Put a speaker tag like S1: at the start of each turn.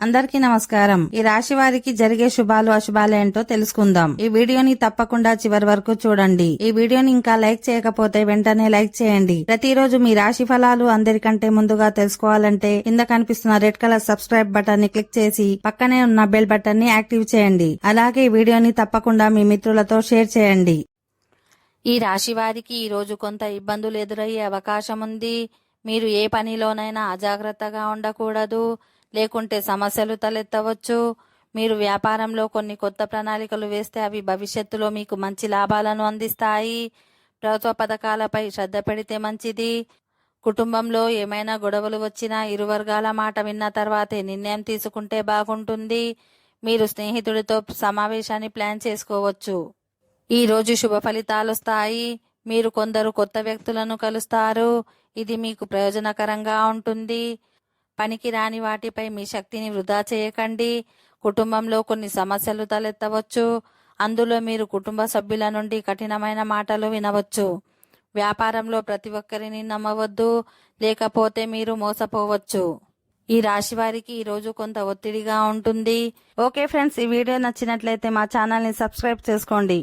S1: అందరికీ నమస్కారం. ఈ రాశి వారికి జరిగే శుభాలు అశుభాలు ఏంటో తెలుసుకుందాం. ఈ వీడియోని తప్పకుండా చివరి వరకు చూడండి. ఈ వీడియోని ఇంకా లైక్ చేయకపోతే వెంటనే లైక్ చేయండి. ప్రతిరోజు మీ రాశి ఫలాలు అందరికంటే ముందుగా తెలుసుకోవాలంటే కింద కనిపిస్తున్న రెడ్ కలర్ సబ్స్క్రైబ్ బటన్ ని క్లిక్ చేసి పక్కనే ఉన్న బెల్ బటన్ ని యాక్టివ్ చేయండి. అలాగే ఈ వీడియోని తప్పకుండా మీ మిత్రులతో షేర్ చేయండి. ఈ రాశి వారికి ఈ రోజు కొంత ఇబ్బందులు ఎదురయ్యే అవకాశం ఉంది. మీరు ఏ పనిలోనైనా అజాగ్రత్తగా ఉండకూడదు, లేకుంటే సమస్యలు తలెత్తవచ్చు. మీరు వ్యాపారంలో కొన్ని కొత్త ప్రణాళికలు వేస్తే అవి భవిష్యత్తులో మీకు మంచి లాభాలను అందిస్తాయి. ప్రభుత్వ పథకాలపై శ్రద్ధ పెడితే మంచిది. కుటుంబంలో ఏమైనా గొడవలు వచ్చినా ఇరు వర్గాల మాట విన్న తర్వాతే నిర్ణయం తీసుకుంటే బాగుంటుంది. మీరు స్నేహితుడితో సమావేశాన్ని ప్లాన్ చేసుకోవచ్చు. ఈ రోజు శుభ ఫలితాలు వస్తాయి. మీరు కొందరు కొత్త వ్యక్తులను కలుస్తారు. ఇది మీకు ప్రయోజనకరంగా ఉంటుంది. పనికి రాని వాటిపై మీ శక్తిని వృధా చేయకండి. కుటుంబంలో కొన్ని సమస్యలు తలెత్తవచ్చు. అందులో మీరు కుటుంబ సభ్యుల నుండి కఠినమైన మాటలు వినవచ్చు. వ్యాపారంలో ప్రతి ఒక్కరిని నమ్మవద్దు, లేకపోతే మీరు మోసపోవచ్చు. ఈ రాశి వారికి ఈ రోజు కొంత ఒత్తిడిగా ఉంటుంది. ఓకే ఫ్రెండ్స్, ఈ వీడియో నచ్చినట్లయితే మా ఛానల్ని సబ్స్క్రైబ్ చేసుకోండి.